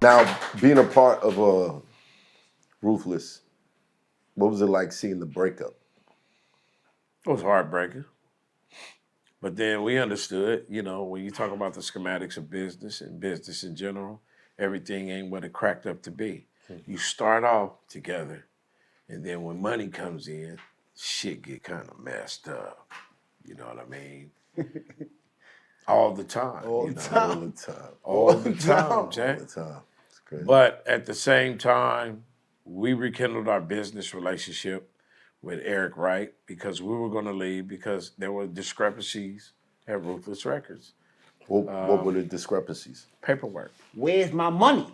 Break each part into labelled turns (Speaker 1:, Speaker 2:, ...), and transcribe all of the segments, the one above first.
Speaker 1: Now, being a part of Ruthless, what was it like seeing the breakup?
Speaker 2: It was heartbreaking. But then we understood, when you talk about the schematics of business and business in general, everything ain't what it cracked up to be. You start off together, and then when money comes in, shit get kind of messed up. You know what I mean? All the time.
Speaker 1: All the time.
Speaker 2: All the time, Jack.
Speaker 1: All the time. It's crazy.
Speaker 2: But at the same time, we rekindled our business relationship with Eric Wright because we were going to leave because there were discrepancies at Ruthless Records.
Speaker 1: What were the discrepancies?
Speaker 2: Paperwork.
Speaker 3: Where's my money?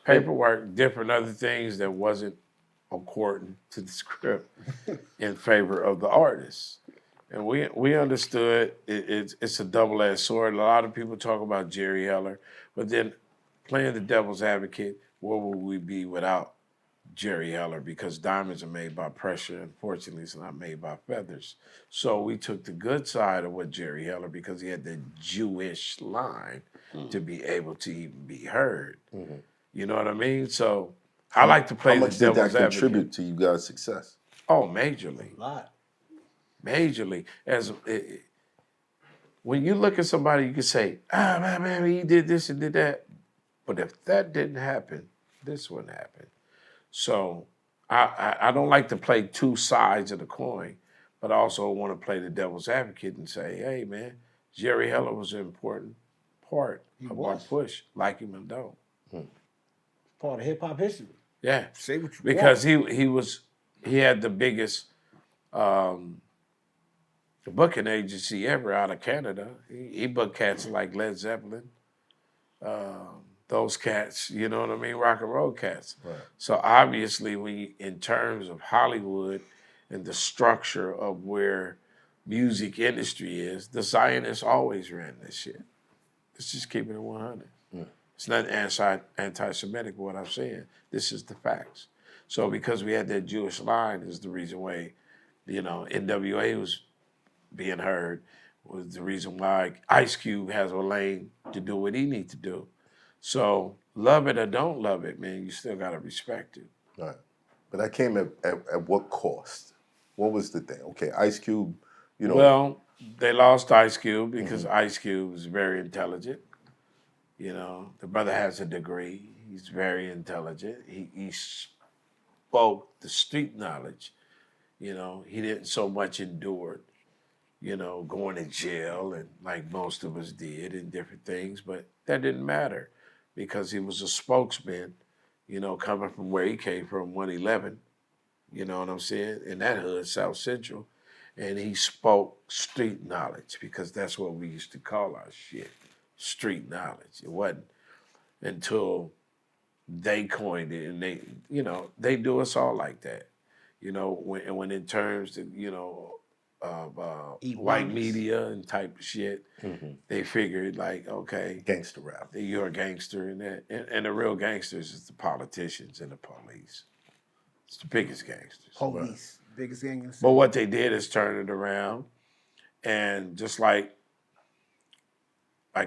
Speaker 2: Paperwork, different other things that wasn't according to the script in favor of the artist. And we understood it's a double-edged sword. A lot of people talk about Jerry Heller, but then playing the devil's advocate, where would we be without Jerry Heller? Because diamonds are made by pressure. Unfortunately, it's not made by feathers. So we took the good side of what Jerry Heller, because he had the Jewish line to be able to even be heard. Mm-hmm. You know what I mean? So I like to play the devil's advocate.
Speaker 1: How much did that contribute to you guys' success?
Speaker 2: Oh, majorly.
Speaker 3: A lot.
Speaker 2: Majorly. When you look at somebody, you can say, man, he did this and did that. But if that didn't happen, this wouldn't happen. So I don't like to play two sides of the coin, but I also want to play the devil's advocate and say, hey, man, Jerry Heller was an important part of our push, like him or don't.
Speaker 3: Part of hip-hop history.
Speaker 2: Yeah.
Speaker 3: Say what you
Speaker 2: because
Speaker 3: want.
Speaker 2: he had the biggest booking agency ever out of Canada. He booked cats like Led Zeppelin, those cats, you know what I mean, rock and roll cats. Right. So obviously, in terms of Hollywood and the structure of where music industry is, the Zionists always ran this shit. Let's just keep it at 100. It's not anti-Semitic what I'm saying. This is the facts. So because we had that Jewish line is the reason why, NWA was being heard, was the reason why Ice Cube has a lane to do what he needs to do. So love it or don't love it, man, you still got to respect it.
Speaker 1: Right. But that came at what cost? What was the thing? Okay, Ice Cube,
Speaker 2: Well, they lost Ice Cube because Ice Cube was very intelligent. The brother has a degree. He's very intelligent. He spoke the street knowledge. He didn't so much endure, going to jail and like most of us did and different things. But that didn't matter because he was a spokesman, coming from where he came from, 111. You know what I'm saying? In that hood, South Central. And he spoke street knowledge because that's what we used to call our shit. Street knowledge. It wasn't until they coined it, and they do us all like that. When in terms of white media and type of shit, they figured like, okay,
Speaker 1: gangster rap.
Speaker 2: You're a gangster, and the real gangsters is the politicians and the police. It's the biggest gangsters.
Speaker 3: Police, biggest gangsters.
Speaker 2: But what they did is turn it around, and just like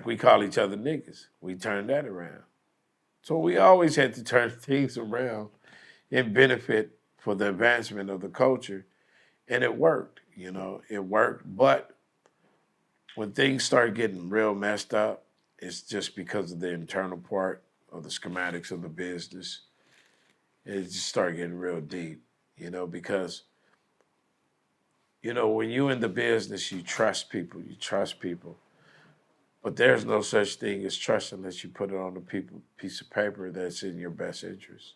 Speaker 2: we call each other niggas. We turned that around. So we always had to turn things around in benefit for the advancement of the culture. And it worked, it worked. But when things start getting real messed up, it's just because of the internal part of the schematics of the business. It just started getting real deep, because, when you're in the business, you trust people. But there's no such thing as trust unless you put it on a piece of paper that's in your best interest.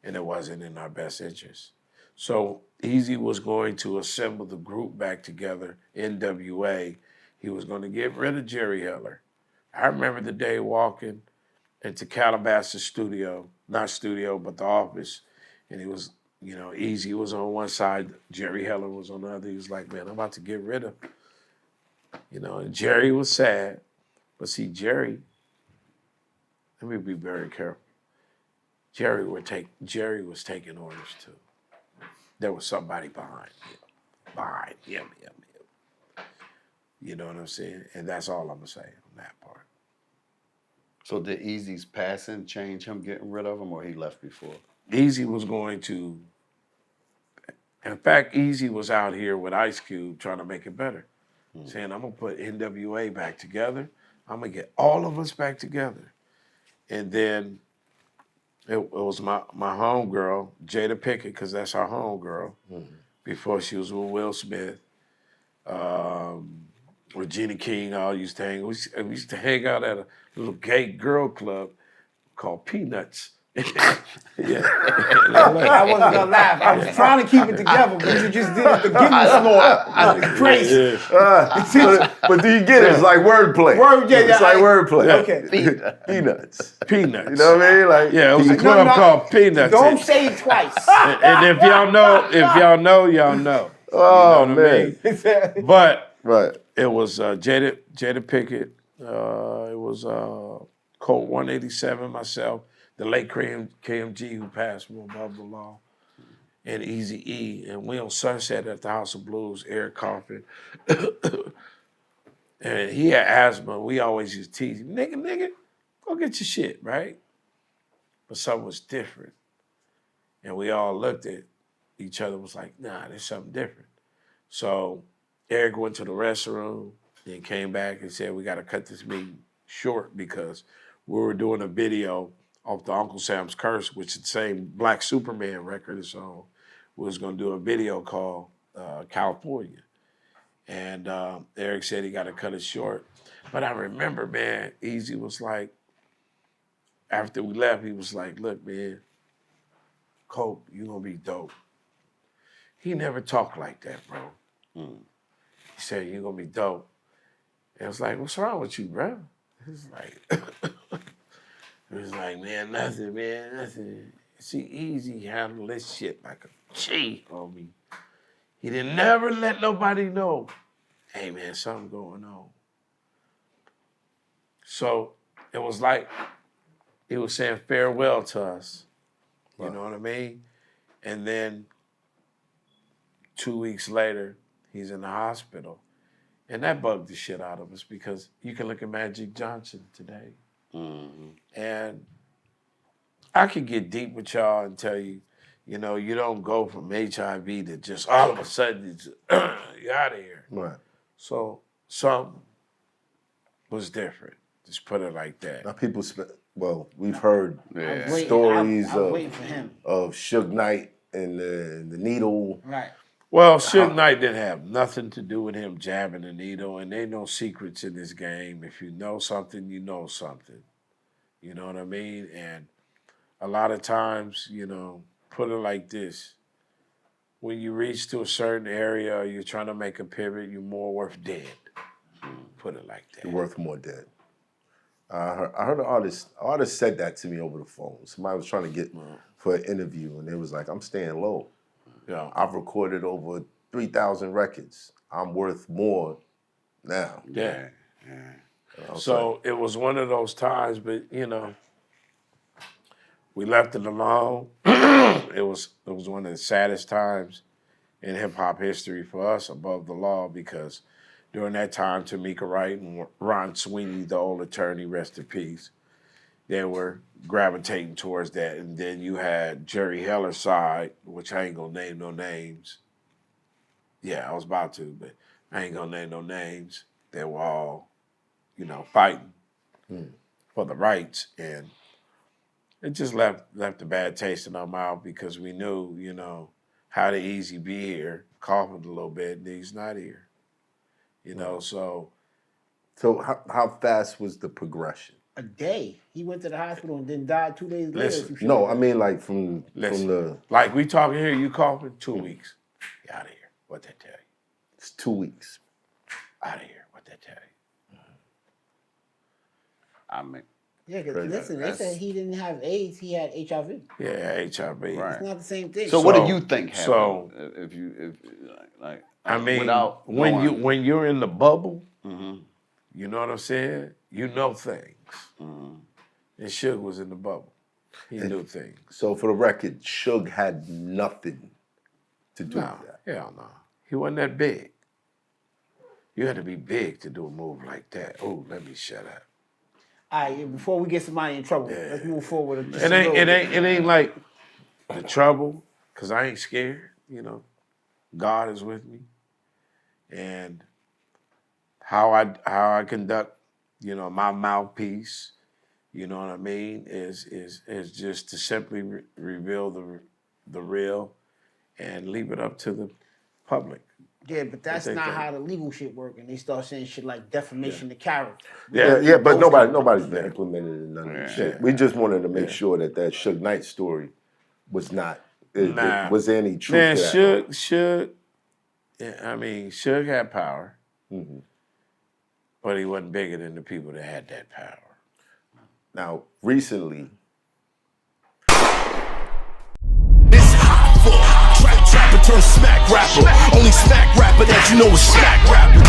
Speaker 2: And it wasn't in our best interest. So Eazy was going to assemble the group back together, NWA. He was going to get rid of Jerry Heller. I remember the day walking into Calabasas studio, not studio, but the office. And he was, Eazy was on one side, Jerry Heller was on the other. He was like, man, I'm about to get rid of and Jerry was sad. But see, Jerry, let me be very careful. Jerry was taking orders too. There was somebody behind him. You know what I'm saying? And that's all I'm going to say on that part.
Speaker 4: So did Eazy's passing change him getting rid of him, or he left before?
Speaker 2: Eazy was going to. In fact, Eazy was out here with Ice Cube trying to make it better, saying, "I'm gonna put NWA back together. I'm gonna get all of us back together." And then it was my homegirl, Jada Pinkett, because that's our homegirl. Before she was with Will Smith, Regina King, all used to hang. We used to hang out at a little gay girl club called Peanuts. Yeah.
Speaker 3: I wasn't gonna laugh. I was trying to keep it together, but you just did it to give me snort. Crazy.
Speaker 1: But do you get it? It's like wordplay. It's like wordplay.
Speaker 3: Okay.
Speaker 1: Peanuts.
Speaker 2: Peanuts.
Speaker 1: You know what I mean? Like,
Speaker 2: Yeah, it was a club called Peanuts.
Speaker 3: Don't say it twice.
Speaker 2: And if y'all know, y'all know.
Speaker 1: Oh,
Speaker 2: You know what I
Speaker 1: man.
Speaker 2: mean? But
Speaker 1: Right.
Speaker 2: it was Jada Pinkett. It was Colt 187, myself, the late KMG who passed from above the law, and Eazy-E. And we on Sunset at the House of Blues, Eric Coffin. And he had asthma. We always used to tease him, nigga, go get your shit, right? But something was different. And we all looked at each other, was like, nah, there's something different. So Eric went to the restroom and came back and said, we got to cut this meeting short because we were doing a video off the Uncle Sam's Curse, which is the same Black Superman record is on. We was going to do a video called California. And Eric said he got to cut it short. But I remember, man, Eazy was like, after we left, he was like, look, man, Cope, you going to be dope. He never talked like that, bro. He said, you're going to be dope. And I was like, what's wrong with you, bro? He was like, man, nothing. See, Eazy handled this shit like a G, homie. He didn't never let nobody know, hey, man, something going on. So it was like he was saying farewell to us. You know what I mean? And then 2 weeks later, he's in the hospital. And that bugged the shit out of us because you can look at Magic Johnson today. And I could get deep with y'all and tell you, you know, you don't go from HIV to just all of a sudden, it's, you're out of here.
Speaker 1: Right.
Speaker 2: So something was different. Just put it like that.
Speaker 1: Now people, we've heard stories of Suge Knight and the needle.
Speaker 3: Right.
Speaker 2: Well, Suge Knight didn't have nothing to do with him jabbing the needle, and there ain't no secrets in this game. If you know something, you know something. You know what I mean? And a lot of times, you know, put it like this. When you reach to a certain area or you're trying to make a pivot, you're more worth dead. Put it like that.
Speaker 1: You're worth more dead. I heard an artist said that to me over the phone. Somebody was trying to get for an interview, and they was like, I'm staying low.
Speaker 2: Yeah.
Speaker 1: I've recorded over 3,000 records. I'm worth more now.
Speaker 2: Yeah. So it was one of those times, but, you know, we left it alone. It was one of the saddest times in hip-hop history for us above the law because during that time, Tamika Wright and Ron Sweeney, the old attorney, rest in peace, they were gravitating towards that. And then you had Jerry Heller's side, which I ain't gonna name no names. Yeah, I was about to, but I ain't gonna name no names. They were all, you know, fighting for the rights. And it just left a bad taste in our mouth because we knew, you know, how the Eazy be here, coughing a little bit, and he's not here. You know, so
Speaker 1: how fast was the progression?
Speaker 3: A day. He went to the hospital and then died 2 days later.
Speaker 2: Listen,
Speaker 1: no, I mean like from the...
Speaker 2: Like we talking here, you coughing, 2 weeks. Get out of here. What that tell you?
Speaker 1: It's 2 weeks.
Speaker 2: Out of here. What that tell you?
Speaker 4: I mean,
Speaker 3: Yeah, because listen, they said he didn't have AIDS, he had HIV.
Speaker 2: Yeah, HIV.
Speaker 4: Right.
Speaker 3: It's not the same thing.
Speaker 4: So what do you think happened?
Speaker 2: So
Speaker 4: if like
Speaker 2: I mean,
Speaker 4: without
Speaker 2: when you're in the bubble, you know what I'm saying? You know things. And Suge was in the bubble. He knew things.
Speaker 1: So for the record, Suge had nothing to do with that.
Speaker 2: Hell no. He wasn't that big. You had to be big to do a move like that. Oh, let me shut up.
Speaker 3: All right, before we get somebody in trouble, let's move forward.
Speaker 2: It ain't like the trouble, cause I ain't scared. You know, God is with me, and how I conduct, you know, my mouthpiece. You know what I mean? Is just to simply reveal the real, and leave it up to the public.
Speaker 3: Yeah, but that's
Speaker 2: they
Speaker 3: not
Speaker 2: think.
Speaker 3: how the legal shit work. And they start saying shit like defamation of character.
Speaker 1: Yeah, but nobody's been implemented in none of this shit. We just wanted to make sure that Suge Knight story was not. Was there any truth
Speaker 2: Man,
Speaker 1: to that?
Speaker 2: Suge, I mean, Suge had power, but he wasn't bigger than the people that had that power.
Speaker 1: Now, recently,
Speaker 5: Trapper turn smack rapper. Only smack rapper that you know is smack rapping.